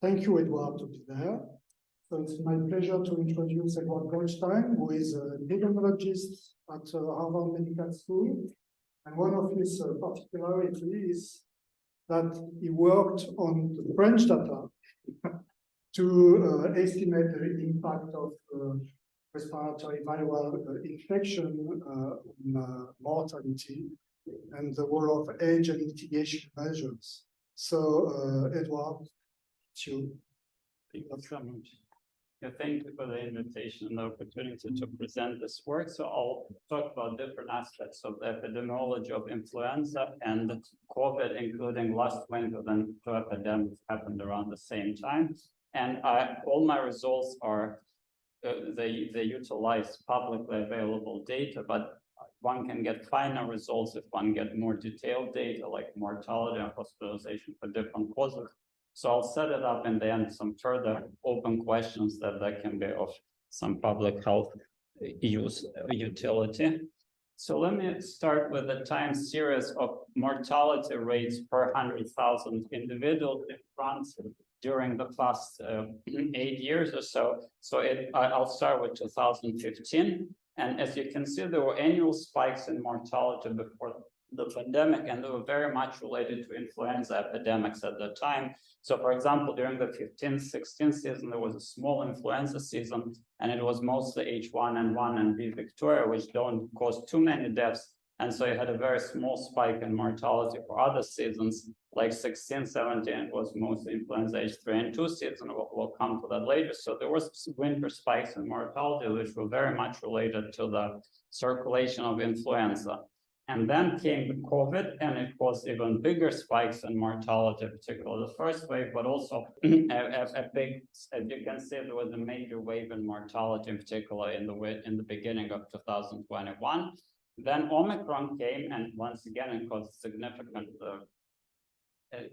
Thank you, Edward, to be there. So it's my pleasure to introduce Edward Goldstein, who is an epidemiologist at Harvard Medical School. And one of his particularities is that he worked on the French data to estimate the impact of respiratory viral infection on mortality and the role of age and mitigation measures. So, Edward, you. Thank you so much. Yeah, thank you for the invitation and the opportunity to present this work. So I'll talk about different aspects of the epidemiology of influenza and COVID, including last winter, then two epidemics happened around the same time. And all my results are, they utilize publicly available data, but one can get finer results if one get more detailed data like mortality and hospitalization for different causes. So I'll set it up and then some further open questions that can be of some public health utility. So let me start with the time series of mortality rates per 100,000 individuals in France during the past 8 years or so. So I'll start with 2015. And as you can see, there were annual spikes in mortality before the pandemic, and they were very much related to influenza epidemics at the time. So, for example, during the 15-16 season, there was a small influenza season, and it was mostly H1N1 and B Victoria, which don't cause too many deaths. And so you had a very small spike in mortality for other seasons, like 16-17, it was mostly influenza H3N2 season. We'll come to that later. So there was winter spikes in mortality, which were very much related to the circulation of influenza. And then came the COVID, and it caused even bigger spikes in mortality, particularly the first wave, but also a big, as you can see, there was a major wave in mortality, in particular in the beginning of 2021. Then Omicron came, and once again, it caused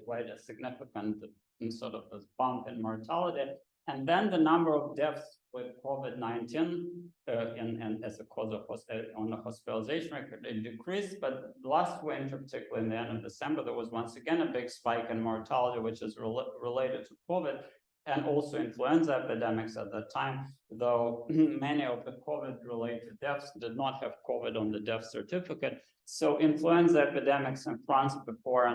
quite a significant sort of this bump in mortality. And then the number of deaths with COVID-19 and as a cause of on the hospitalization record, it decreased. But last winter, particularly in the end of December, there was once again a big spike in mortality, which is related to COVID and also influenza epidemics at that time, though many of the COVID-related deaths did not have COVID on the death certificate. So influenza epidemics in France before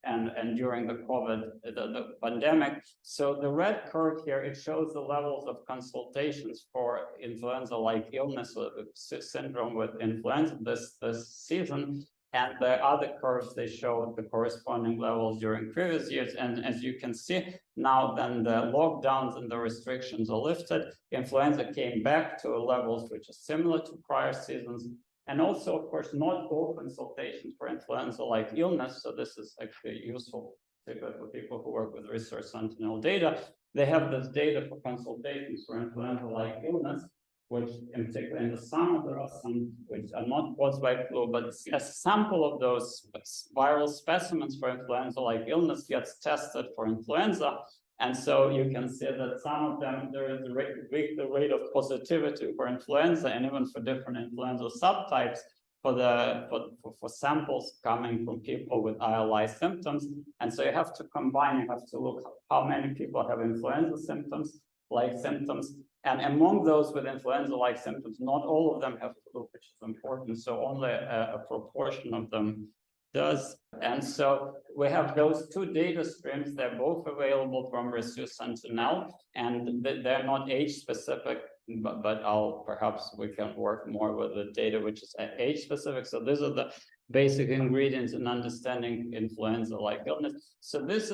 and during the COVID, the pandemic. So the red curve here, it shows the levels of consultations for influenza-like illness, or syndrome with influenza this season. And the other curves, they show the corresponding levels during previous years. And as you can see, now then the lockdowns and the restrictions are lifted. Influenza came back to levels which are similar to prior seasons. And also, of course, not all consultations for influenza-like illness. So this is actually useful for people who work with Research Sentinel data. They have this data for consultations for influenza-like illness, which in particular in the summer, there are some which are not caused by flu, but a sample of those viral specimens for influenza-like illness gets tested for influenza. And so you can see that some of them, there is the rate of positivity for influenza and even for different influenza subtypes for samples coming from people with ILI symptoms. And so you have to combine, you have to look how many people have influenza symptoms-like symptoms. And among those with influenza-like symptoms, not all of them have flu, which is important. So only a proportion of them does. And so we have those two data streams. They're both available from Research Sentinel, and they're not age-specific, but perhaps we can work more with the data which is age-specific. So these are the basic ingredients in understanding influenza-like illness. So this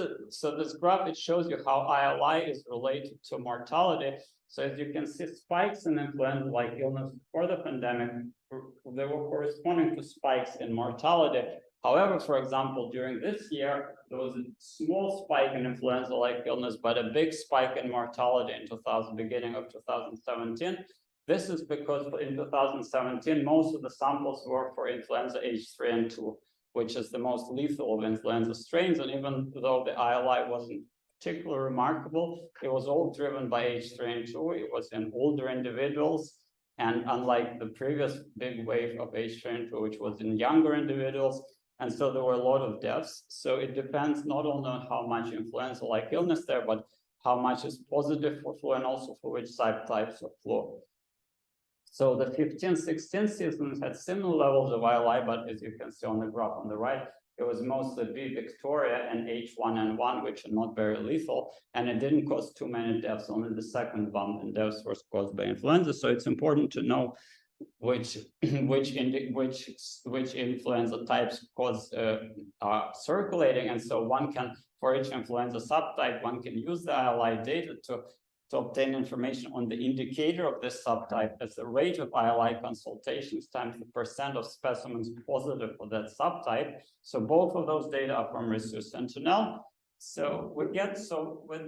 graph, it shows you how ILI is related to mortality. So as you can see, spikes in influenza-like illness before the pandemic, they were corresponding to spikes in mortality. However, for example, during this year, there was a small spike in influenza-like illness, but a big spike in mortality in beginning of 2017. This is because in 2017, most of the samples were for influenza H3N2, which is the most lethal of influenza strains. And even though the ILI wasn't particularly remarkable, it was all driven by H3N2. It was in older individuals. And unlike the previous big wave of H3N2, which was in younger individuals, and so there were a lot of deaths. So it depends not only on how much influenza-like illness there, but how much is positive for flu, and also for which subtypes of flu. So the 15-16 seasons had similar levels of ILI, but as you can see on the graph on the right, it was mostly B Victoria and H1N1, which are not very lethal, and it didn't cause too many deaths. Only the second bump in deaths was caused by influenza. So it's important to know which influenza types are circulating, and so one can, for each influenza subtype, one can use the ILI data to obtain information on the indicator of this subtype as the rate of ILI consultations times the percent of specimens positive for that subtype. So both of those data are from Research Sentinel. So with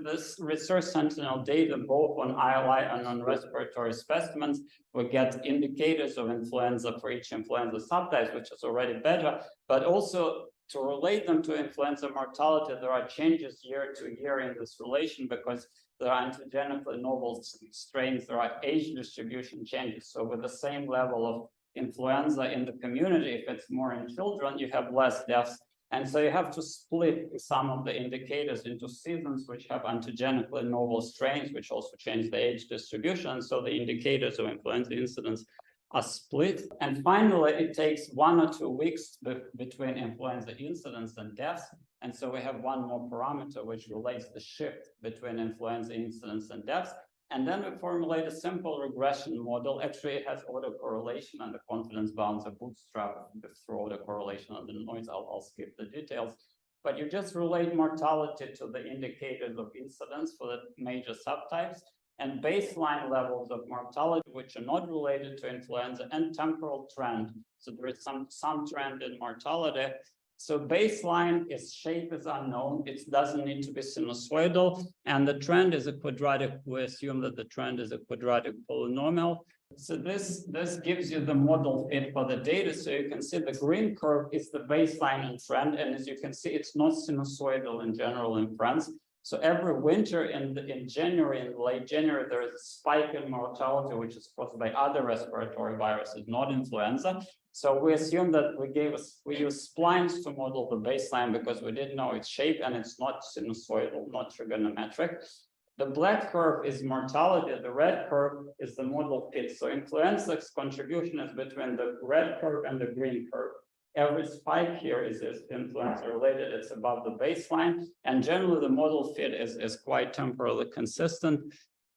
this Research Sentinel data, both on ILI and on respiratory specimens, we get indicators of influenza for each influenza subtype, which is already better, but also to relate them to influenza mortality, there are changes year to year in this relation because there are antigenically novel strains, there are age distribution changes. So with the same level of influenza in the community, if it's more in children, you have less deaths. And so you have to split some of the indicators into seasons which have antigenically novel strains, which also change the age distribution. So the indicators of influenza incidence are split. And finally, it takes 1 or 2 weeks between influenza incidence and deaths. And so we have one more parameter which relates the shift between influenza incidence and deaths. And then we formulate a simple regression model. Actually, it has autocorrelation, and the confidence bounds are bootstrapped through autocorrelation and the noise. I'll skip the details. But you just relate mortality to the indicators of incidence for the major subtypes, and baseline levels of mortality, which are not related to influenza, and temporal trend. So there is some trend in mortality. So baseline shape is unknown. It doesn't need to be sinusoidal, and the trend is a quadratic. We assume that the trend is a quadratic polynomial. So this gives you the model fit for the data. So you can see the green curve is the baseline and trend, and as you can see, it's not sinusoidal in general in France. So every winter in January, in late January, there is a spike in mortality, which is caused by other respiratory viruses, not influenza. So we assume that we use splines to model the baseline because we didn't know its shape, and it's not sinusoidal, not trigonometric. The black curve is mortality. The red curve is the model fit. So influenza's contribution is between the red curve and the green curve. Every spike here is influenza related, it's above the baseline, and generally the model fit is quite temporally consistent.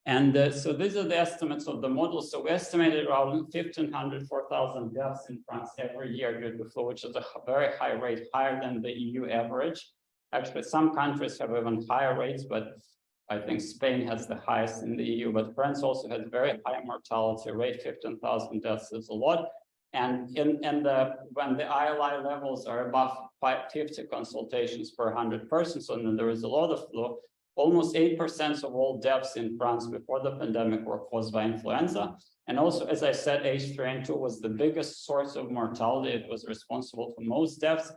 And so these are the estimates of the model. So we estimated around 1,500, 4,000 deaths in France every year due to flu, which is a very high rate, higher than the EU average. Actually, some countries have even higher rates, but I think Spain has the highest in the EU, but France also has very high mortality rate. 15,000 deaths is a lot. And when the ILI levels are above 50 consultations per 100 persons, and then there is a lot of flu, almost 8% of all deaths in France before the pandemic were caused by influenza. And also, as I said, H3N2 was the biggest source of mortality. It was responsible for most deaths.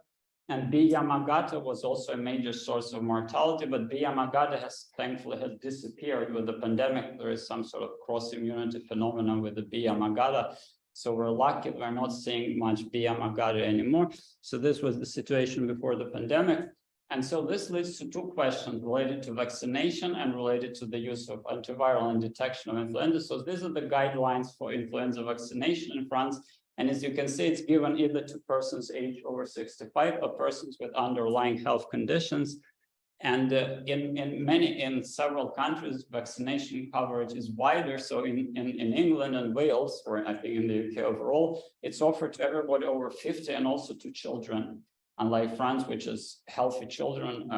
And B. Yamagata was also a major source of mortality, but B. Yamagata thankfully has disappeared with the pandemic. There is some sort of cross-immunity phenomenon with the B. Yamagata. So we're lucky we're not seeing much B. Yamagata anymore. So this was the situation before the pandemic. And so this leads to two questions related to vaccination and related to the use of antiviral and detection of influenza. So these are the guidelines for influenza vaccination in France. And as you can see, it's given either to persons aged over 65 or persons with underlying health conditions. And in several countries, vaccination coverage is wider. So in England and Wales, or I think in the UK overall, it's offered to everybody over 50 and also to children. Unlike France, which is healthy children,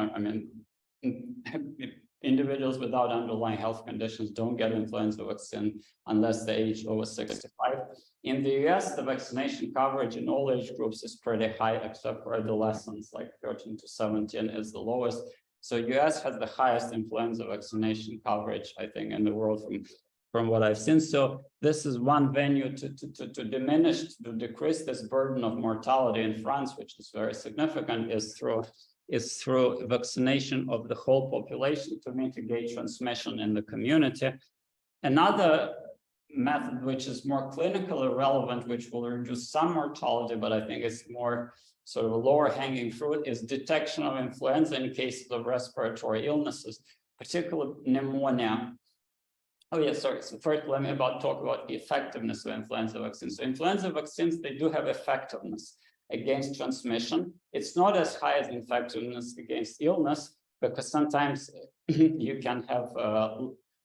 individuals without underlying health conditions don't get influenza vaccine unless they age over 65. In the US, the vaccination coverage in all age groups is pretty high, except for adolescents, like 13 to 17 is the lowest. So US has the highest influenza vaccination coverage, I think, in the world from what I've seen. So this is one venue to decrease this burden of mortality in France, which is very significant, is through vaccination of the whole population to mitigate transmission in the community. Another method, which is more clinically relevant, which will reduce some mortality, but I think it's more sort of a lower hanging fruit, is detection of influenza in cases of respiratory illnesses. particular pneumonia. Oh yeah, sorry. So first, let me talk about the effectiveness of influenza vaccines. So influenza vaccines, they do have effectiveness against transmission. It's not as high as effectiveness against illness, because sometimes you can have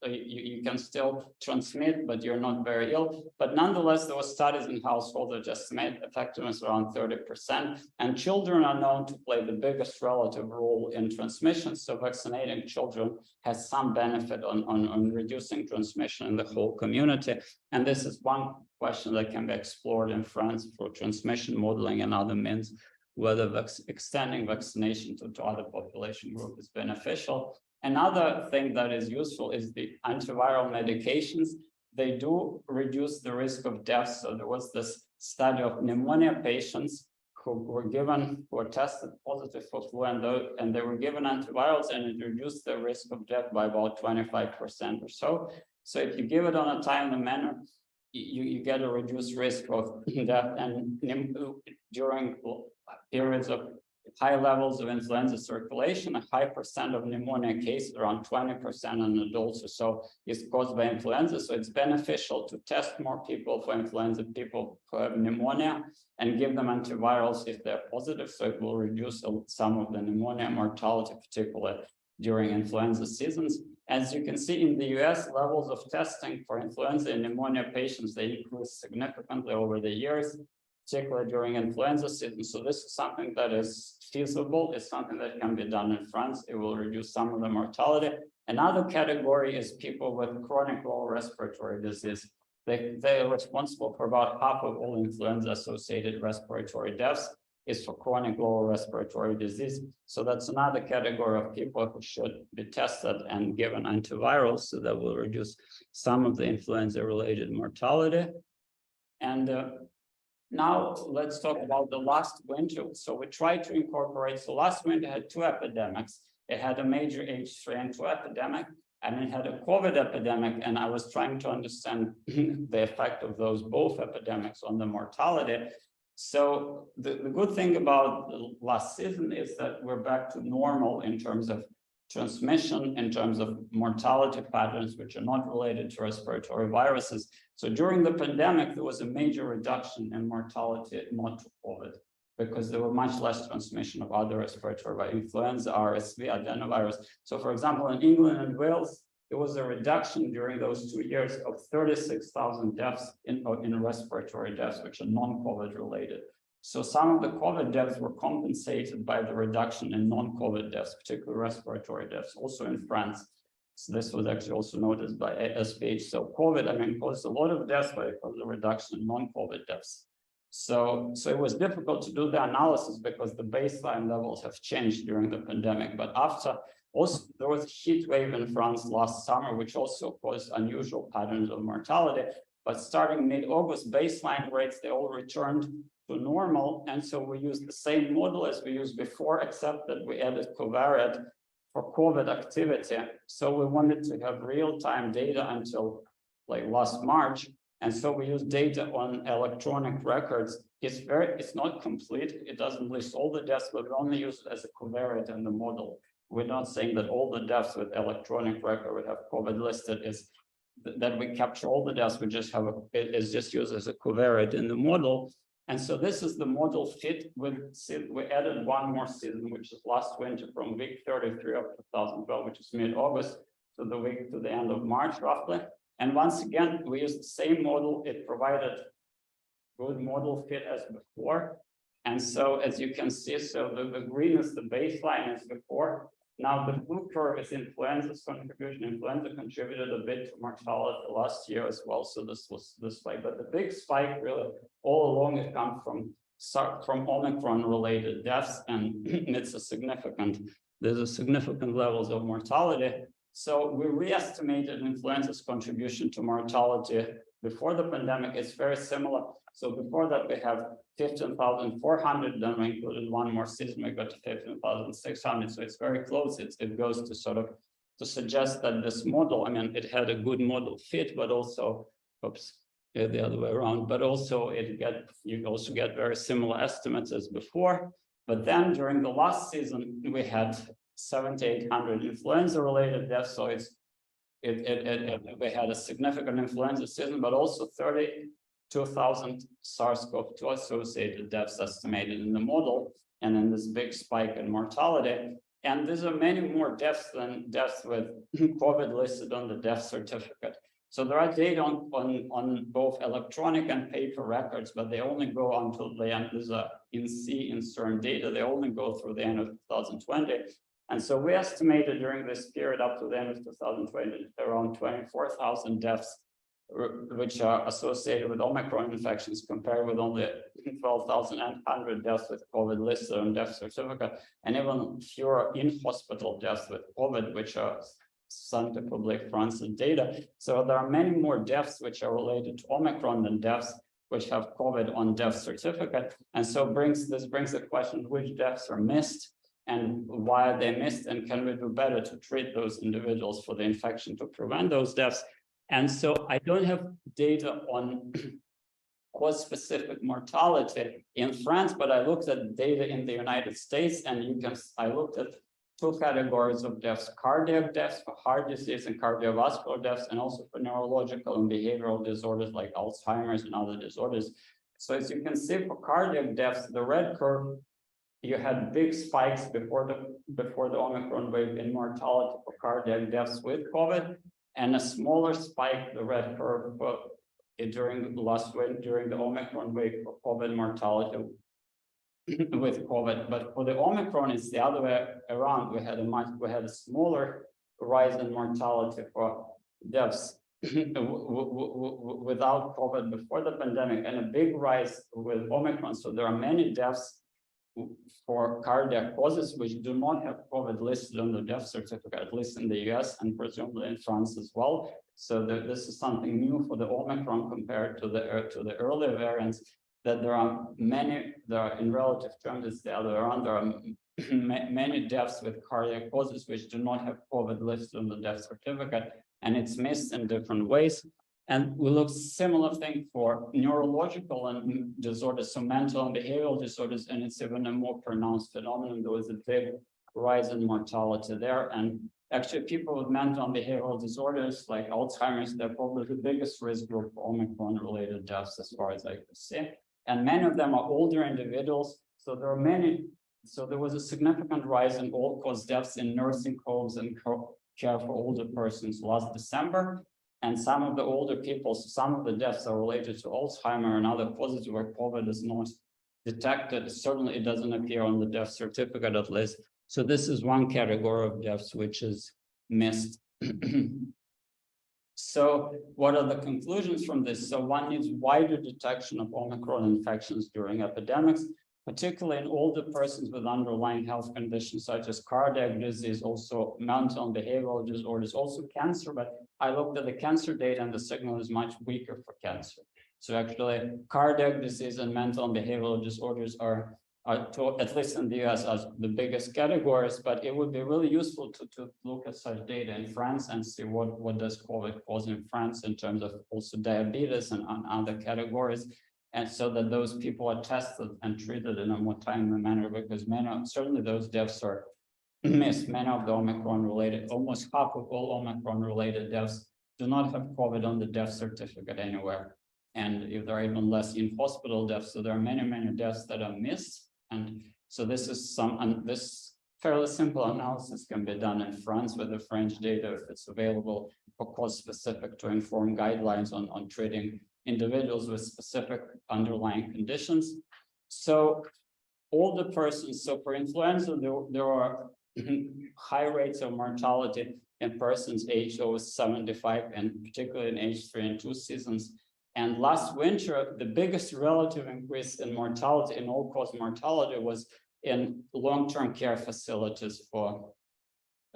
you can still transmit, but you're not very ill. But nonetheless, there were studies in households that just made effectiveness around 30%. And children are known to play the biggest relative role in transmission. So vaccinating children has some benefit on reducing transmission in the whole community. And this is one question that can be explored in France for transmission modeling and other means, whether extending vaccination to other population groups is beneficial. Another thing that is useful is the antiviral medications. They do reduce the risk of death. So there was this study of pneumonia patients who were tested positive for flu, and they were given antivirals, and it reduced the risk of death by about 25% or so. So if you give it on a timely manner, you get a reduced risk of death. And during periods of high levels of influenza circulation, a high percent of pneumonia cases, around 20% in adults or so, is caused by influenza. So it's beneficial to test more people for influenza, people who have pneumonia, and give them antivirals if they're positive. So it will reduce some of the pneumonia mortality, particularly during influenza seasons. As you can see in the US, levels of testing for influenza and pneumonia patients, they increased significantly over the years, particularly during influenza season. So this is something that is feasible. It's something that can be done in France. It will reduce some of the mortality. Another category is people with chronic lower respiratory disease. They are responsible for about half of all influenza-associated respiratory deaths is for chronic lower respiratory disease. So that's another category of people who should be tested and given antivirals, so that will reduce some of the influenza-related mortality. And now let's talk about the last winter. So we tried to incorporate, so last winter had two epidemics. It had a major H3N2 epidemic, and it had a COVID epidemic. And I was trying to understand the effect of those both epidemics on the mortality. So the good thing about the last season is that we're back to normal in terms of transmission, in terms of mortality patterns, which are not related to respiratory viruses. So during the pandemic, there was a major reduction in mortality not to COVID, because there were much less transmission of other respiratory viruses, influenza, RSV, adenovirus. So for example, in England and Wales, there was a reduction during those 2 years of 36,000 deaths in respiratory deaths, which are non-COVID related. So some of the COVID deaths were compensated by the reduction in non-COVID deaths, particularly respiratory deaths, also in France. So this was actually also noticed by SPH. So COVID, I mean, caused a lot of deaths, but it caused a reduction in non-COVID deaths. So it was difficult to do the analysis because the baseline levels have changed during the pandemic. But after, also, there was a heat wave in France last summer, which also caused unusual patterns of mortality. But starting mid-August, baseline rates, they all returned to normal. And so we used the same model as we used before, except that we added covariate for COVID activity. So we wanted to have real-time data until like last March. And so we use data on electronic records. It's not complete. It doesn't list all the deaths, but we only use it as a covariate in the model. We're not saying that all the deaths with electronic record would have COVID listed, is that we capture all the deaths. We just have it is just used as a covariate in the model. And so this is the model fit with, we added one more season, which is last winter from week 33 of 2012, which is mid-August to the week to the end of March, roughly. And once again, we used the same model. It provided good model fit as before. And so as you can see, so the green is the baseline as before. Now the blue curve is influenza's contribution. Influenza contributed a bit to mortality last year as well. So this was this spike, but the big spike really all along it comes from Omicron related deaths, and it's a significant, there's a significant levels of mortality. So we re-estimated influenza's contribution to mortality before the pandemic. It's very similar. So before that, we have 15,400, then we included one more season, we got to 15,600. So it's very close. It goes to sort of to suggest that this model, I mean, it had a good model fit, but also, the other way around, but also you also get very similar estimates as before. But then during the last season, we had 7,800 influenza-related deaths. So we had a significant influenza season, but also 32,000 SARS-CoV-2 associated deaths estimated in the model, and then this big spike in mortality. And these are many more deaths than deaths with COVID listed on the death certificate. So there are data on both electronic and paper records, but they only go until the end. There's a in CERN data, they only go through the end of 2020. And so we estimated during this period up to the end of 2020, around 24,000 deaths, which are associated with Omicron infections, compared with only 12,100 deaths with COVID listed on death certificate, and even fewer in-hospital deaths with COVID, which are sent to public transit data. So there are many more deaths which are related to Omicron than deaths which have COVID on death certificate. And so this brings the question, which deaths are missed and why are they missed, and can we do better to treat those individuals for the infection to prevent those deaths? And so I don't have data on cause-specific mortality in France, but I looked at data in the United States, and I looked at two categories of deaths: cardiac deaths for heart disease and cardiovascular deaths, and also for neurological and behavioral disorders like Alzheimer's and other disorders. So as you can see, for cardiac deaths, the red curve, you had big spikes before the Omicron wave in mortality for cardiac deaths with COVID, and a smaller spike, the red curve, during the Omicron wave for COVID mortality with COVID. But for the Omicron, it's the other way around. We had a smaller rise in mortality for deaths without COVID before the pandemic, and a big rise with Omicron. So there are many deaths for cardiac causes which do not have COVID listed on the death certificate, at least in the US and presumably in France as well. So this is something new for the Omicron compared to the earlier variants, that there are in relative terms, it's the other way around, there are many deaths with cardiac causes which do not have COVID listed on the death certificate, and it's missed in different ways. And we look similar thing for neurological and disorders, so mental and behavioral disorders, and it's even a more pronounced phenomenon. There was a big rise in mortality there. And actually, people with mental and behavioral disorders like Alzheimer's, they're probably the biggest risk group for Omicron-related deaths, as far as I can see. And many of them are older individuals. So there was a significant rise in all-cause deaths in nursing homes and care for older persons last December. And some of the older people, some of the deaths are related to Alzheimer and other causes where COVID is not detected. Certainly, it doesn't appear on the death certificate at least. So this is one category of deaths which is missed. So what are the conclusions from this? So one needs wider detection of Omicron infections during epidemics, particularly in older persons with underlying health conditions such as cardiac disease, also mental and behavioral disorders, also cancer. But I looked at the cancer data and the signal is much weaker for cancer. So actually cardiac disease and mental and behavioral disorders are at least in the US, as the biggest categories, but it would be really useful to look at such data in France and see what does COVID cause in France in terms of also diabetes and other categories. And so that those people are tested and treated in a more timely manner, because certainly those deaths are missed. Many of the Omicron-related, almost half of all Omicron-related deaths do not have COVID on the death certificate anywhere. And if there are even less in-hospital deaths, so there are many, many deaths that are missed. And so this is this fairly simple analysis can be done in France with the French data, if it's available, for cause-specific, to inform guidelines on treating individuals with specific underlying conditions. So older persons, so for influenza, there are high rates of mortality in persons aged over 75, and particularly in age 3 and 2 seasons. And last winter, the biggest relative increase in mortality, in all-cause mortality, was in long-term care facilities for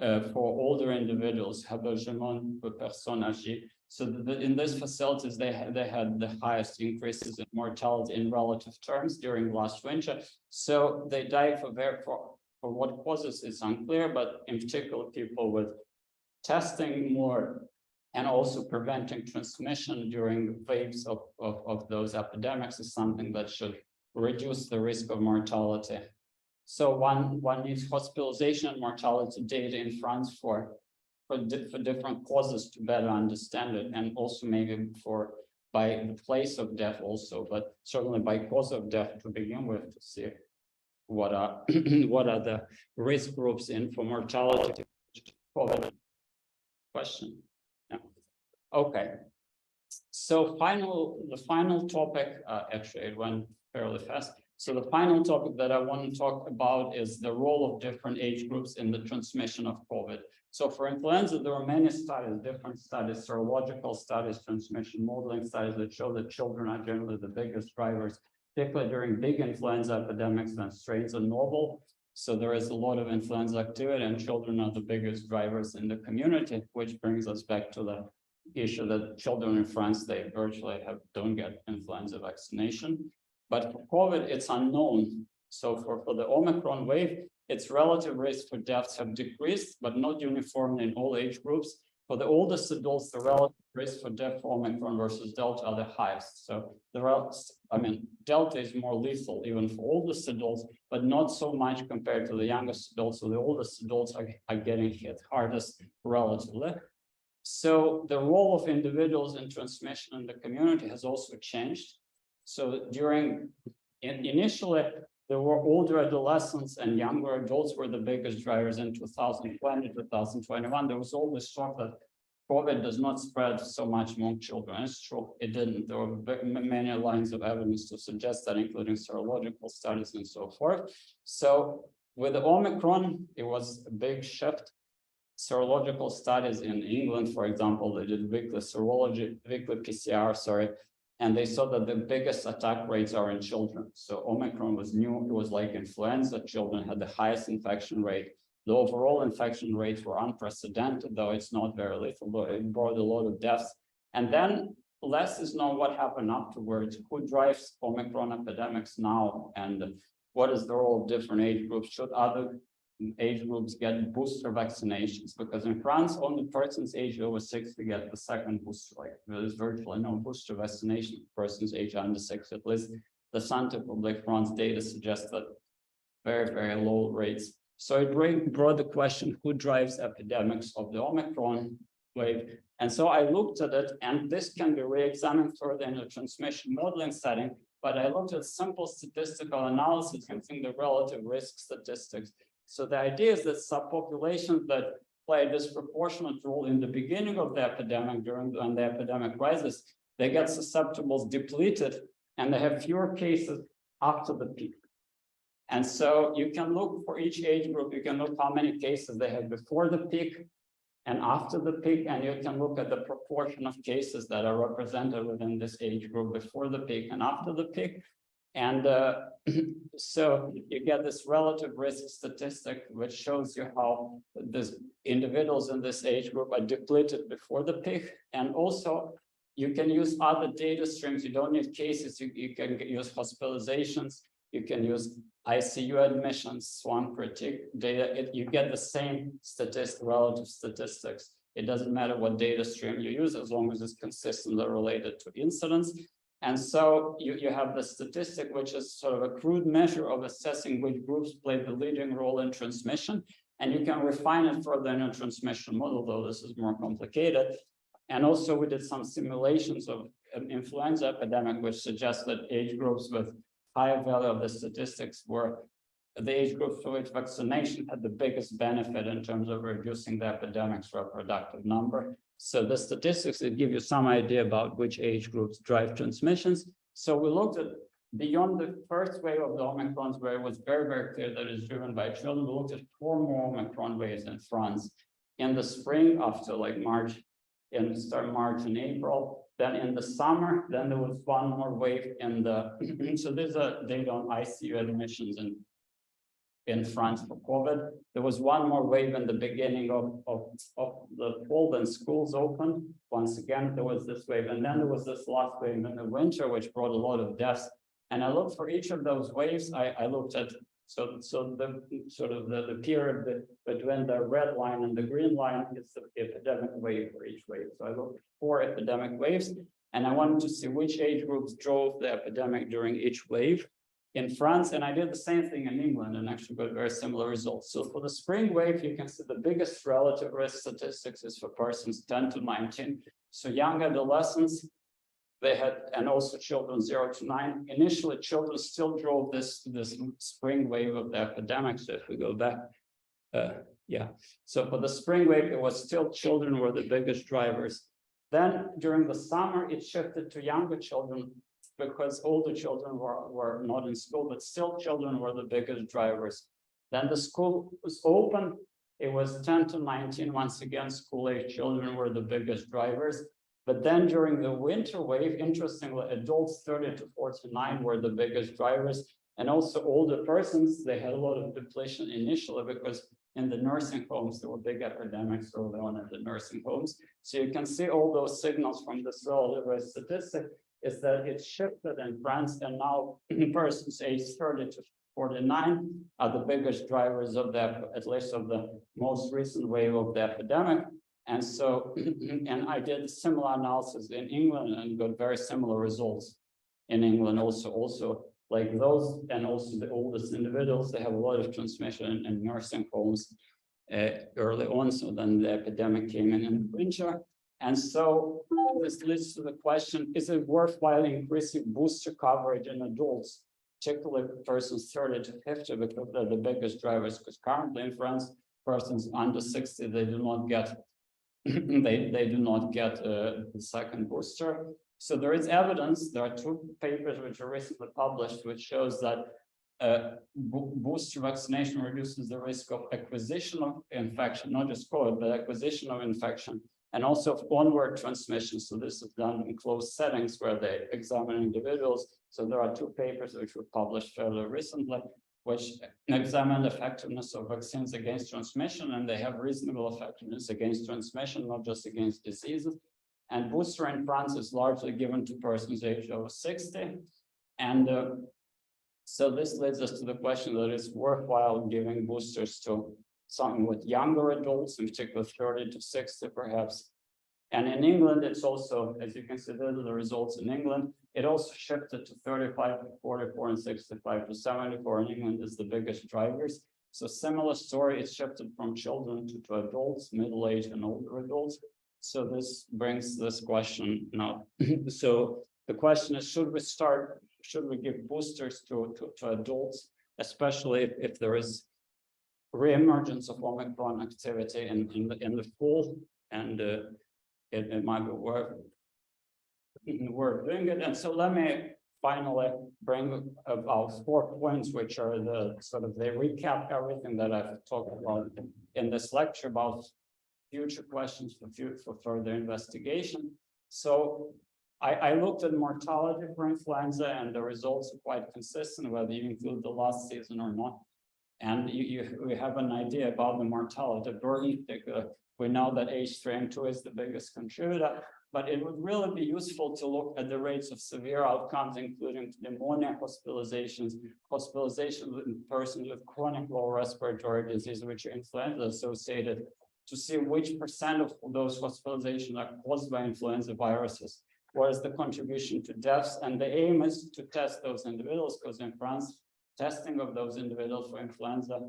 older individuals, hébergement pour personnes âgées. So in these facilities, they had the highest increases in mortality in relative terms during last winter. So they died for what causes is unclear, but in particular, people with testing more and also preventing transmission during waves of those epidemics is something that should reduce the risk of mortality. So one needs hospitalization and mortality data in France for different causes to better understand it, and also maybe by the place of death also, but certainly by cause of death to begin with, to see what are what are the risk groups in for mortality. Question. Yeah. Okay. So the final topic, actually it went fairly fast. So the final topic that I want to talk about is the role of different age groups in the transmission of COVID. So for influenza, there are many studies, different studies, serological studies, transmission modeling studies that show that children are generally the biggest drivers, particularly during big influenza epidemics when strains are novel. So there is a lot of influenza activity, and children are the biggest drivers in the community, which brings us back to the issue that children in France, they virtually don't get influenza vaccination. But for COVID, it's unknown. So for the Omicron wave, its relative risk for deaths have decreased, but not uniformly in all age groups. For the oldest adults, the relative risk for death for Omicron versus Delta are the highest. So Delta is more lethal even for oldest adults, but not so much compared to the youngest adults. So the oldest adults are getting hit hardest relatively. So the role of individuals in transmission in the community has also changed. So initially, there were older adolescents and younger adults were the biggest drivers in 2020, 2021. There was always talk that COVID does not spread so much among children. It's true, it didn't. There were many lines of evidence to suggest that, including serological studies and so forth. So with the Omicron, it was a big shift. Serological studies in England, for example, they did weekly PCR, and they saw that the biggest attack rates are in children. So Omicron was new, it was like influenza, children had the highest infection rate. The overall infection rates were unprecedented, though it's not very lethal, but it brought a lot of deaths. And then less is known what happened afterwards, who drives Omicron epidemics now, and what is the role of different age groups? Should other age groups get booster vaccinations? Because in France, only persons aged over 60 get the second booster. Like there is virtually no booster vaccination for persons aged under 60. At least the Santé Publique France data suggests that very, very low rates. So it brought the question, who drives epidemics of the Omicron wave? And so I looked at it, and this can be re-examined further in a transmission modeling setting, but I looked at simple statistical analysis using the relative risk statistics. So the idea is that subpopulations that play a disproportionate role in the beginning of the epidemic, when the epidemic rises, they get susceptibles depleted, and they have fewer cases after the peak. And so you can look for each age group, you can look how many cases they have before the peak and after the peak, and you can look at the proportion of cases that are represented within this age group before the peak and after the peak. And so you get this relative risk statistic, which shows you how the individuals in this age group are depleted before the peak. And also, you can use other data streams. You don't need cases. You can use hospitalizations. You can use ICU admissions, swan critique data. You get the same relative statistics. It doesn't matter what data stream you use, as long as it's consistently related to incidence. And so you have the statistic, which is sort of a crude measure of assessing which groups play the leading role in transmission. And you can refine it further in a transmission model, though this is more complicated. And also we did some simulations of an influenza epidemic, which suggests that age groups with higher value of the statistics were the age groups for which vaccination had the biggest benefit in terms of reducing the epidemic's reproductive number. So the statistics that give you some idea about which age groups drive transmissions. So we looked at beyond the first wave of the Omicrons, where it was very, very clear that it's driven by children. We looked at 4 more Omicron waves in France in the spring, after like March and April. Then in the summer, then there was 1 more wave in the, so there's a data on ICU admissions in France for COVID. There was 1 more wave in the beginning of the fall when schools opened. Once again, there was this wave. And then there was this last wave in the winter, which brought a lot of deaths. And I looked for each of those waves. I looked at, so the sort of the period between the red line and the green line is the epidemic wave for each wave. So I looked at 4 epidemic waves, and I wanted to see which age groups drove the epidemic during each wave. in France, and I did the same thing in England and actually got very similar results. So for the spring wave, you can see the biggest relative risk statistics is for persons 10 to 19. So young adolescents, they had, and also children 0 to 9. Initially, children still drove this spring wave of the epidemic. So if we go back, so for the spring wave, it was still children were the biggest drivers. Then during the summer, it shifted to younger children because older children were not in school, but still children were the biggest drivers. Then the school was open. It was 10 to 19. Once again, school-age children were the biggest drivers. But then during the winter wave, interestingly, adults 30 to 49 were the biggest drivers. And also older persons, they had a lot of depletion initially because in the nursing homes, there were big epidemics early on in the nursing homes. So you can see all those signals from this relative risk statistic is that it's shifted in France, and now persons aged 30 to 49 are the biggest drivers of the, at least of the most recent wave of the epidemic. And so, and I did similar analysis in England and got very similar results in England also like those, and also the oldest individuals, they have a lot of transmission in nursing homes early on. So then the epidemic came in the winter. And so this leads to the question, is it worthwhile increasing booster coverage in adults, particularly persons 30 to 50, because they're the biggest drivers? Because currently in France, persons under 60, they do not get they do not get the second booster. So there is evidence, there are 2 papers which are recently published, which shows that booster vaccination reduces the risk of acquisition of infection, not just COVID, but acquisition of infection, and also of onward transmission. So this is done in closed settings where they examine individuals. So there are 2 papers which were published fairly recently, which examine the effectiveness of vaccines against transmission, and they have reasonable effectiveness against transmission, not just against diseases. And booster in France is largely given to persons aged over 60. And so this leads us to the question that it's worthwhile giving boosters to somewhat younger adults, in particular 30 to 60 perhaps. And in England, it's also, as you can see, these are the results in England. It also shifted to 35 to 44 and 65 to 74. In England is the biggest drivers. So similar story, it's shifted from children to adults, middle-aged and older adults. So this brings this question now. So the question is, should we give boosters to adults, especially if there is reemergence of Omicron activity in the fall, and it might be worth doing it. And so let me finally bring about 4 points, which are the sort of, they recap everything that I've talked about in this lecture about future questions for further investigation. So I looked at mortality for influenza, and the results are quite consistent, whether you include the last season or not. And we have an idea about the mortality burden. We know that H3N2 is the biggest contributor, but it would really be useful to look at the rates of severe outcomes, including pneumonia, hospitalizations in persons with chronic lower respiratory disease, which are influenza associated, to see which % of those hospitalizations are caused by influenza viruses. What is the contribution to deaths? And the aim is to test those individuals, because in France, testing of those individuals for influenza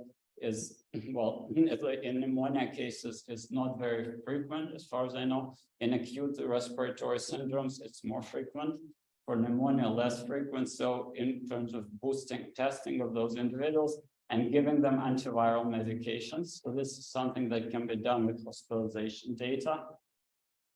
is, well, in pneumonia cases, is not very frequent, as far as I know. In acute respiratory syndromes, it's more frequent. For pneumonia, less frequent. So in terms of boosting testing of those individuals and giving them antiviral medications. So this is something that can be done with hospitalization data.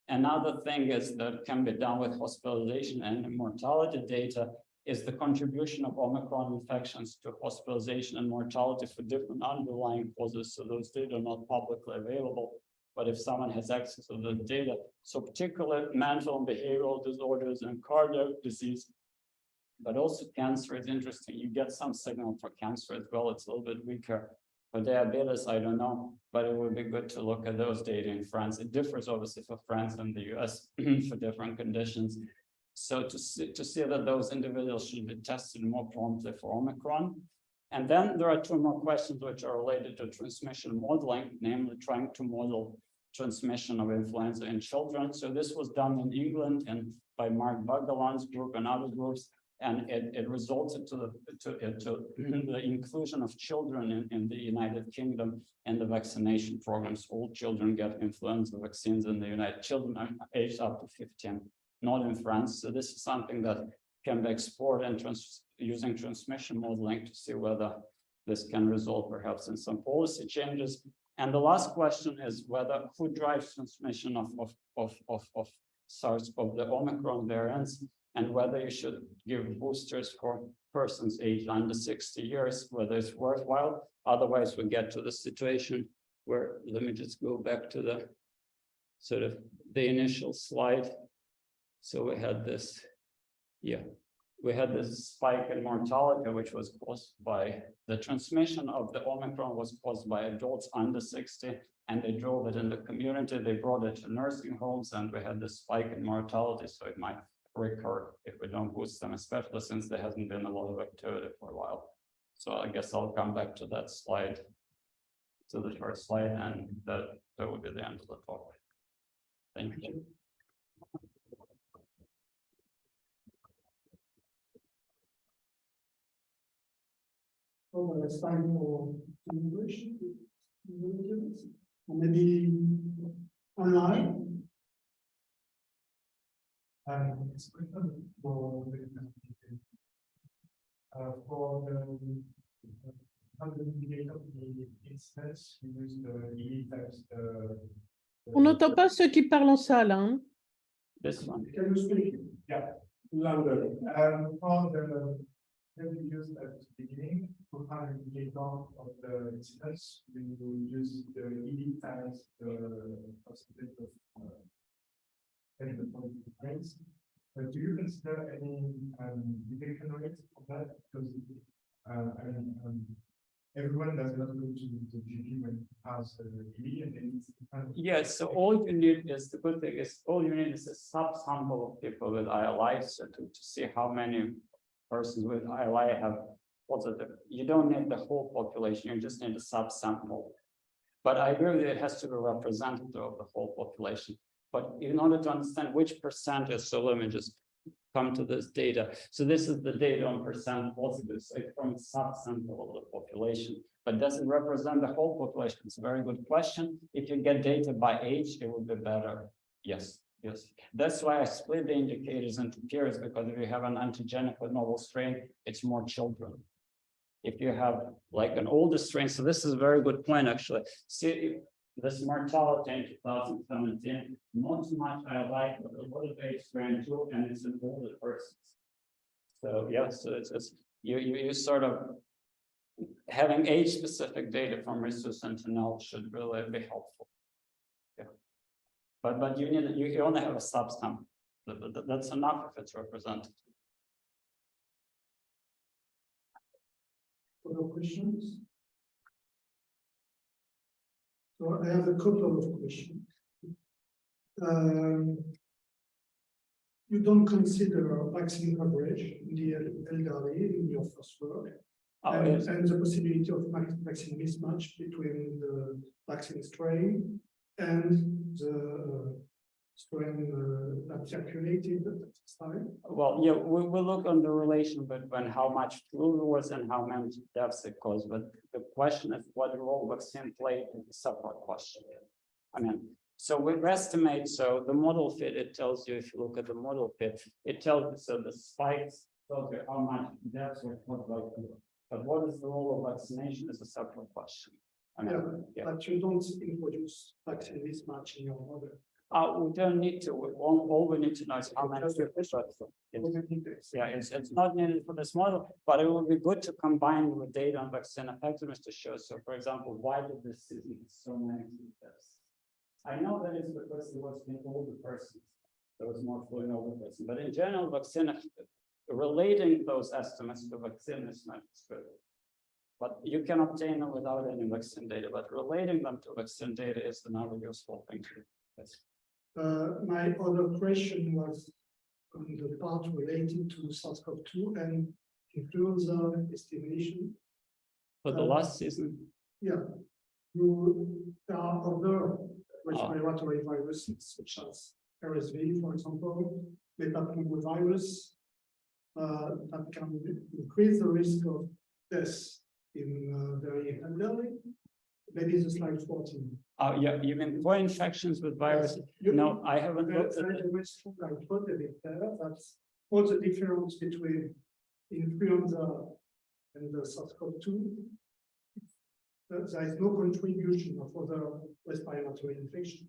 Another thing is that can be done with hospitalization and mortality data is the contribution of Omicron infections to hospitalization and mortality for different underlying causes. So those data are not publicly available, but if someone has access to the data, so particularly mental and behavioral disorders and cardiac disease, but also cancer is interesting. You get some signal for cancer as well. It's a little bit weaker. For diabetes, I don't know, but it would be good to look at those data in France. It differs obviously for France and the US for different conditions. So to see that those individuals should be tested more promptly for Omicron. And then there are 2 more questions which are related to transmission modeling, namely trying to model transmission of influenza in children. So this was done in England and by Mark Bagalan's group and other groups. and it resulted to the inclusion of children in the United Kingdom and the vaccination programs. All children get influenza vaccines in the United. Children are aged up to 15, not in France. So this is something that can be explored and using transmission modeling to see whether this can result perhaps in some policy changes. And the last question is whether who drives transmission of SARS of the Omicron variants, and whether you should give boosters for persons aged under 60 years, whether it's worthwhile. Otherwise, we get to the situation where, let me just go back to the sort of the initial slide. So we had this, we had this spike in mortality, which was caused by the transmission of the Omicron was caused by adults under 60, and they drove it in the community. They brought it to nursing homes, and we had this spike in mortality. So it might recur if we don't boost them, especially since there hasn't been a lot of activity for a while. So I guess I'll come back to that slide, to the first slide, and that will be the end of the talk. Thank you. So it's time for English, or maybe online. It's a question for the how do you indicate the incidence? You use the E times the. On n'entend pas ceux qui parlent en salle, hein? This one. Can you speak? Yeah, louder. For the that we used at the beginning to find an indicator of the incidence, you use the E times the percentage of points. Do you consider any detection rate of that? Because everyone does not go to the GP when it has ED, and then Yes, so all you need is, the good thing is, all you need is a subsample of people with ILI, so to see how many persons with ILI have positive. You don't need the whole population, you just need a subsample. But I agree with you, it has to be representative of the whole population. But in order to understand which percentage, so let me just come to this data. So this is the data on percent positive, so it's from a subsample of the population. But does it represent the whole population? It's a very good question. If you get data by age, it would be better. Yes, yes. That's why I split the indicators into periods, because if you have an antigenic with novel strain, it's more children. If you have like an older strain, so this is a very good point, actually. See, this mortality in 2017, not so much I like, but a lot of age strain too, and it's in older persons. So yeah, so it's you sort of having age-specific data from Rhesus and Sentinel should really be helpful. Yeah, but you only have a subsample. That's enough if it's representative. Other questions? So I have a couple of questions. You don't consider vaccine coverage in the elderly in your first work, and the possibility of vaccine mismatch between the vaccine strain and the strain that circulated at this time? Well, yeah, we look on the relation between how much flu there was and how many deaths it caused. But the question of what role vaccine played is a separate question. I mean, so we estimate, so the model fit, it tells you, if you look at the model fit, it tells you, so the spikes tells you how much deaths were caused by flu. But what is the role of vaccination is a separate question. I mean, But you don't introduce vaccine mismatch in your model. We don't need to. All we need to know is how many. It's not needed for this model, but it would be good to combine with data on vaccine effectiveness to show. So, for example, why did this season so many deaths? I know that it's because it was in older persons. There was more flu in older persons, but in general, vaccine relating those estimates to vaccine mismatch is good. But you can obtain them without any vaccine data. But relating them to vaccine data is another useful thing. Yes. My other question was on the part related to SARS-CoV-2 and influenza estimation. For the last season? Yeah. There are other respiratory viruses, such as RSV, for example, metapneumovirus, that can increase the risk of death in very elderly. Maybe the slide 14. Yeah, you mean co-infections with virus? No, I haven't looked at it. I put it there. That's all the difference between influenza and the SARS-CoV-2. There is no contribution of other respiratory infection.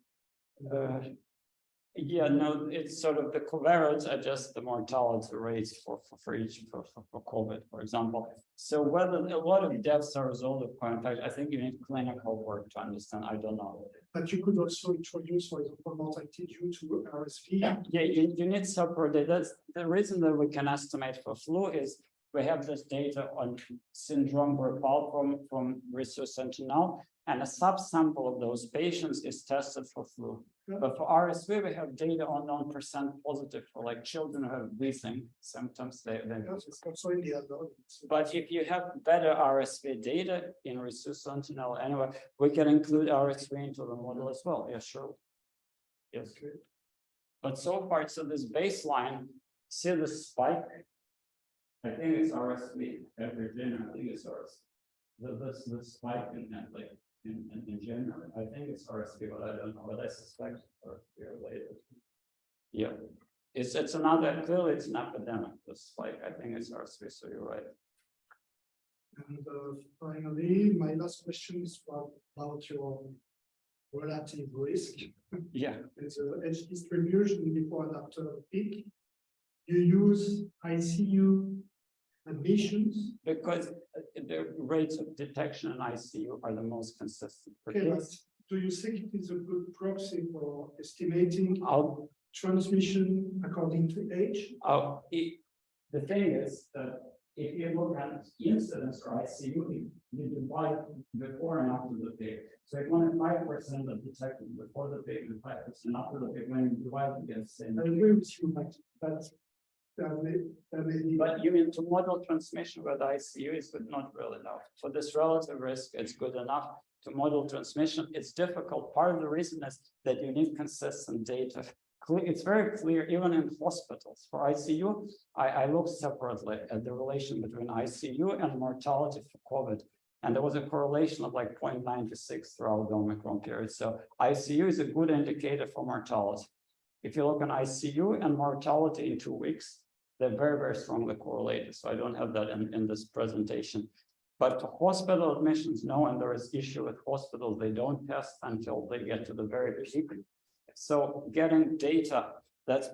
Yeah, no, it's sort of the covariates are just the mortality rates for COVID, for example. So whether a lot of deaths are a result of co-infection, I think you need clinical work to understand. I don't know. But you could also introduce, for example, mortality due to RSV. Yeah, you need separate data. That's the reason that we can estimate for flu is we have this data on syndrome grippal from research sentinel, and a subsample of those patients is tested for flu. Yeah. But for RSV, we have data on 9% positive for like children who have breathing symptoms. It's also in the adults. But if you have better RSV data in research sentinel, anyway, we can include RSV into the model as well. Yeah, sure. Yes. Okay. But so far, so this baseline, see the spike. I think it's RSV. Virginia, I think it's RSV. The spike in that, like in January, I think it's RSV, but I don't know. But I suspect it's RSV related. Yeah, it's another. Clearly, it's an epidemic. The spike. I think it's RSV. So you're right. And finally, my last question is about your relative risk. Yeah. It's a age distribution before and after the peak. You use ICU admissions. Because the rates of detection in ICU are the most consistent. Okay, but do you think it is a good proxy for estimating I'll transmission according to age? The thing is that if you look at incidence or ICU, you divide before and after the peak. So if only 5% are detected before the peak and 5% after the peak, when you divide, you get the same. I agree with you, but But you mean to model transmission with ICU is good, not really enough. For this relative risk, it's good enough. To model transmission, it's difficult. Part of the reason is that you need consistent data. It's very clear, even in hospitals. For ICU, I looked separately at the relation between ICU and mortality for COVID. And there was a correlation of like 0.96 throughout the Omicron period. So ICU is a good indicator for mortality. If you look at ICU and mortality in 2 weeks, they're very, very strongly correlated. So I don't have that in this presentation. But for hospital admissions, no, and there is issue with hospitals. They don't test until they get to the very peak. So getting data, that's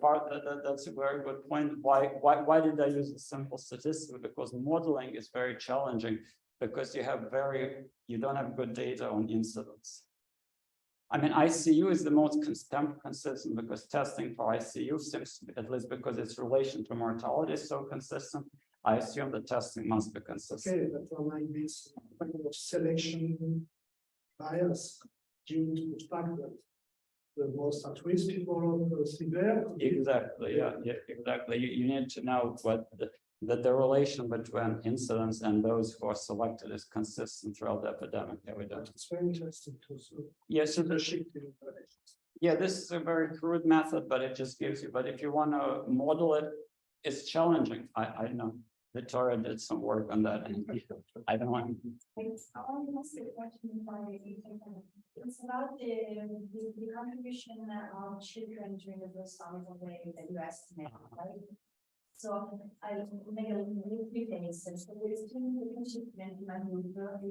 a very good point. Why did I use a simple statistic? Because modeling is very challenging because you don't have good data on incidence. I mean, ICU is the most consistent because testing for ICU seems, at least because its relation to mortality is so consistent, I assume the testing must be consistent. Okay, but there might be some kind of selection bias due to the fact that the most at-risk people are severe. Exactly, yeah, exactly. You need to know what the relation between incidence and those who are selected is consistent throughout the epidemic. It's very interesting to see. Yes, yeah, this is a very crude method, but it just gives you. But if you want to model it, it's challenging. I know Victoria did some work on that, and I don't want. It's about the contribution of children during the first Omicron wave that you estimate, right? So I make a few things. So there's two children in my group, that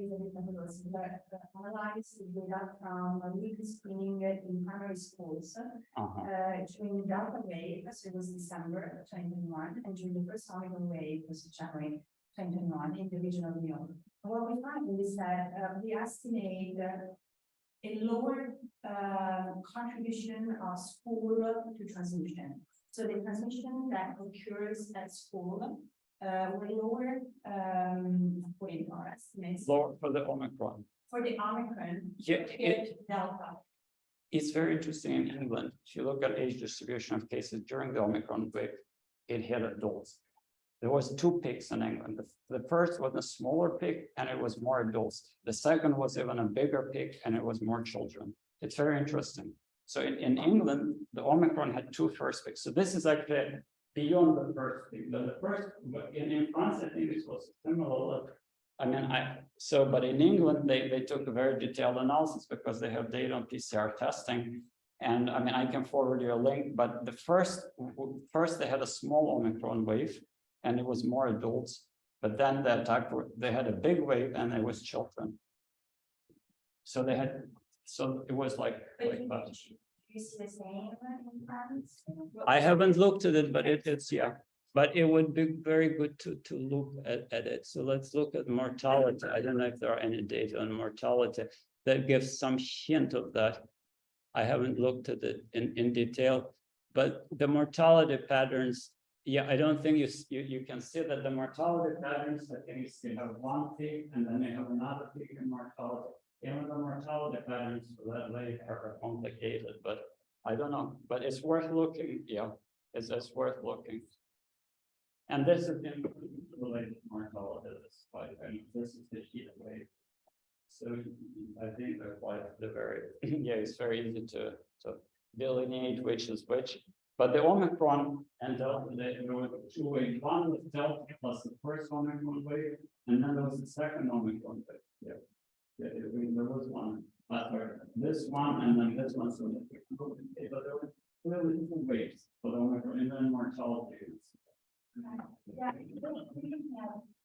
analyze the data from a weekly screening in primary schools during the Delta wave, so it was December 2021, and during the first Omicron wave was January 2021 in the region of Lyon. And what we find is that we estimate a lower contribution of school to transmission. So the transmission that occurs at school were lower according to our estimates. Lower for the Omicron. For the Omicron, Yeah, Delta. It's very interesting in England. If you look at age distribution of cases during the Omicron wave, it hit adults. There was 2 peaks in England. The first was a smaller peak and it was more adults. The second was even a bigger peak and it was more children. It's very interesting. So in England, the Omicron had 2 first peaks. So this is actually beyond the first peak. The first, but in France, I think it was similar. I mean, but in England, they took a very detailed analysis because they have data on PCR testing. And I mean, I can forward you a link, but the first they had a small Omicron wave and it was more adults, but then they had a big wave and it was children. So it was like that. Do you see the same in France? I haven't looked at it, but it's, yeah. But it would be very good to look at it. So let's look at mortality. I don't know if there are any data on mortality that gives some hint of that. I haven't looked at it in detail, but the mortality patterns, yeah, I don't think you can see that the mortality patterns, I think you have one peak and then you have another peak in mortality. Even the mortality patterns for that late are complicated, but I don't know, but it's worth looking. Yeah, it's worth looking. And this is in related to mortality. This is the heat wave. So I think they're very, yeah, it's very easy to delineate which is which. But the Omicron and Delta, there were two waves. One was Delta plus the first Omicron wave, and then there was the second Omicron wave. Yeah. Yeah, there was one. This one and then this one. So but there were clearly two waves for the Omicron and then mortality. Yeah,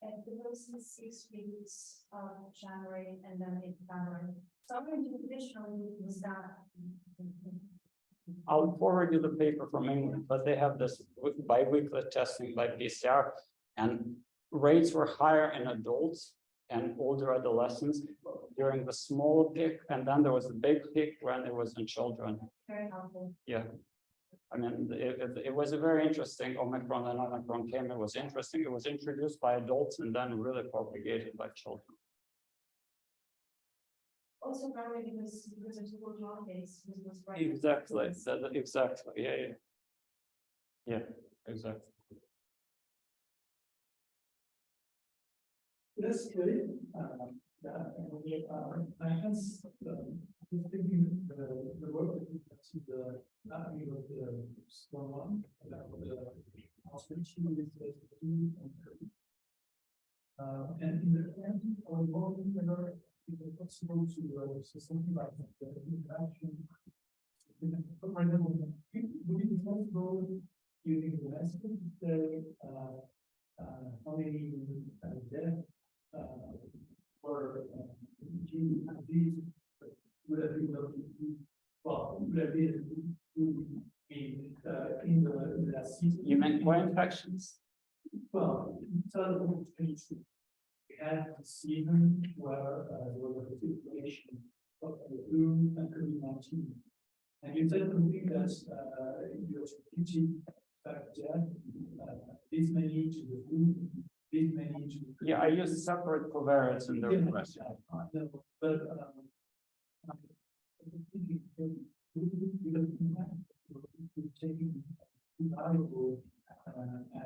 the first 6 weeks of January and then in February. So traditionally was that. I'll forward you the paper from England, but they have this bi-weekly testing by PCR, and rates were higher in adults and older adolescents during the small peak, and then there was a big peak when it was in children. Very helpful. Yeah. I mean, it was a very interesting Omicron, and Omicron came, it was interesting. It was introduced by adults and then really propagated by children. Also probably because of school holidays. Exactly, exactly, yeah. Yeah, exactly. Yes, great. I have just thinking the work that you see the mapping of the storm one about the hospital with the and in the end, or whether it is possible to say something like the interaction. For example, would it be possible using the estimate to say how many deaths or these would have been in the last season? You meant co-infections? Well, in 2022, we had a season where there was a situation of the flu and COVID-19. And you said something that your strategic fact, this may lead to the flu, this may lead to the. Yeah, I use separate covariates in the request. But taking valuable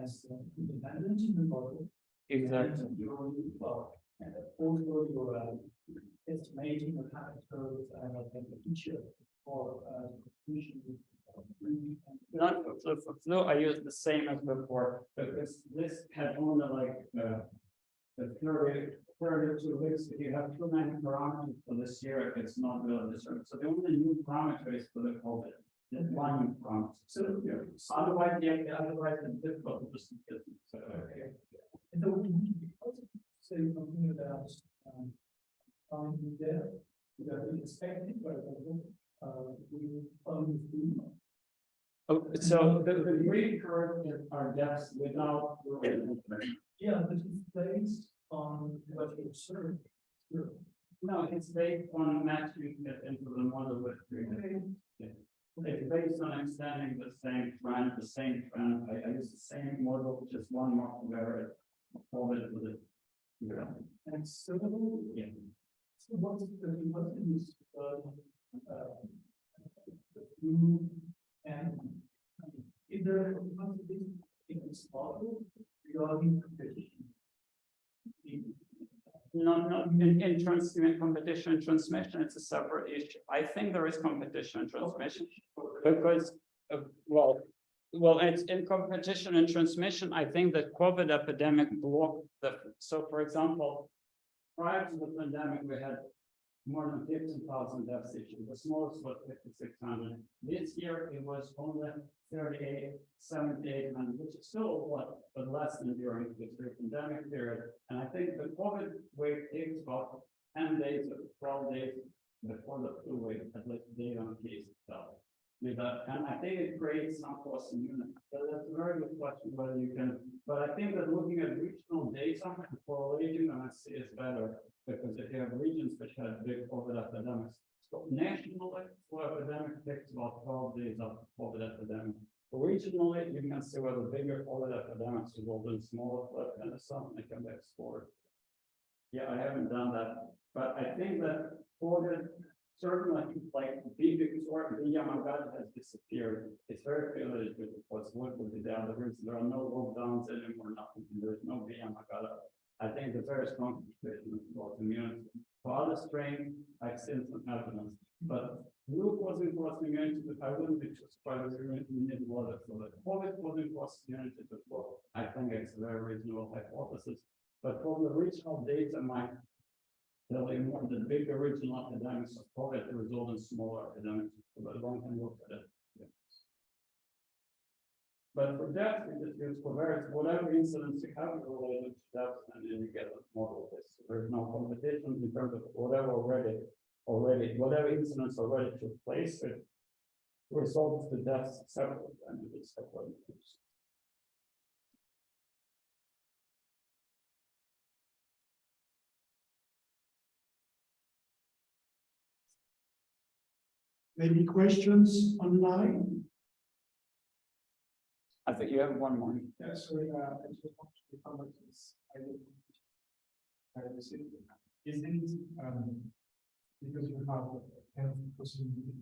as independent in the model. Exactly. Well, also you're estimating the characters and the feature for Not for flu, I use the same as before, because this had only like the 32 weeks. If you have too many parameters for this year, it's not really discerned. So the only new parameter is for the COVID. Just one new parameter. So yeah. Otherwise, it's difficult to just get. So okay. And so we also say something about there that we expected, for example, we found the. Oh, so the green curve are deaths without. Yeah, but it's based on what you observed. No, it's based on matching it into the model with green. Yeah. It's based on extending the same trend. I use the same model, just one more covariate. COVID with it. Yeah. And so, yeah. So what is the flu and is there a possibility in this model regarding competition? Not in competition and transmission, it's a separate issue. I think there is competition and transmission because, well, Well, it's in competition and transmission. I think that COVID epidemic blocked so for example, prior to the pandemic, we had more than 15,000 deaths each year. The smallest was 5,600. This year, it was only 38, 7800, which is still a lot, but less than during the pre-pandemic period. And I think the COVID wave takes about 10 days or 12 days before the flu wave, at least data on case itself. And I think it creates some cross immunity. So that's a very good question whether you can, but I think that looking at regional data and correlating them is better, because if you have regions which have big COVID epidemics, so nationally, flu epidemic takes about 12 days after COVID epidemic. Regionally, you can see whether bigger COVID epidemics result in smaller flu and something can be explored. Yeah, I haven't done that, but I think that COVID, certainly, like big Victoria, the Yamagata has disappeared. It's very clear that it was what would be the other reason. There are no lockdowns anymore, nothing. There's no Yamagata. I think the very strong situation about immunity. For other strains, I've seen some evidence, but flu causing cross immunity, I wouldn't be too surprised if you need water. So that COVID causing cross immunity before, I think it's a very reasonable hypothesis. But from the regional data, might tell you more the bigger regional epidemics of COVID result in smaller epidemics, but one can look at it. Yeah. But for death, we just use covariance, whatever incidence you have related to death, and then you get a model of this. There's no competition in terms of whatever whatever incidents already took place, it resolves the deaths separately and it is separate. Maybe questions online? I think you have one more. Yeah, so I just want to comment on this. Is it because you have health possibility,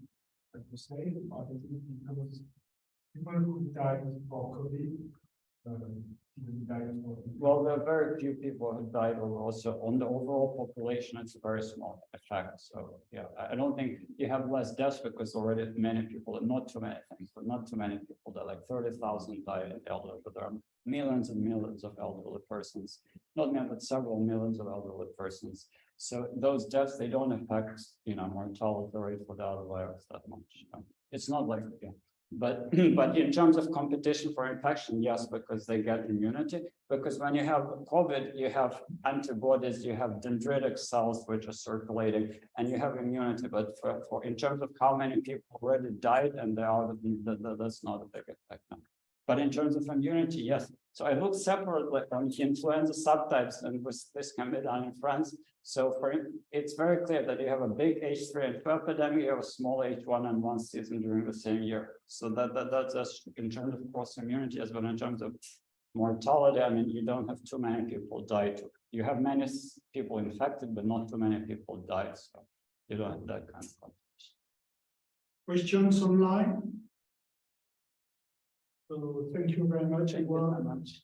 as you say, or is it because people who died for COVID, died for? Well, there are very few people who died overall. So on the overall population, it's a very small effect. So yeah, I don't think you have less deaths because already many people, not too many things, but not too many people that like 30,000 died in elderly, but there are millions and millions of elderly persons, not many, but several millions of elderly persons. So those deaths, they don't affect, mortality rate for the other virus that much. It's not like, yeah. But in terms of competition for infection, yes, because they get immunity. Because when you have COVID, you have antibodies, you have dendritic cells which are circulating, and you have immunity. But for in terms of how many people already died and they are, that's not a big effect now. But in terms of immunity, yes. So I looked separately on influenza subtypes, and this can be done in France. So it's very clear that you have a big H3N2 epidemic, you have a small H1N1 season during the same year. So that's in terms of cross immunity as well. In terms of mortality, I mean, you don't have too many people die. You have many people infected, but not too many people died. So you don't have that kind of competition. Questions online? So thank you very much. Thank you very much.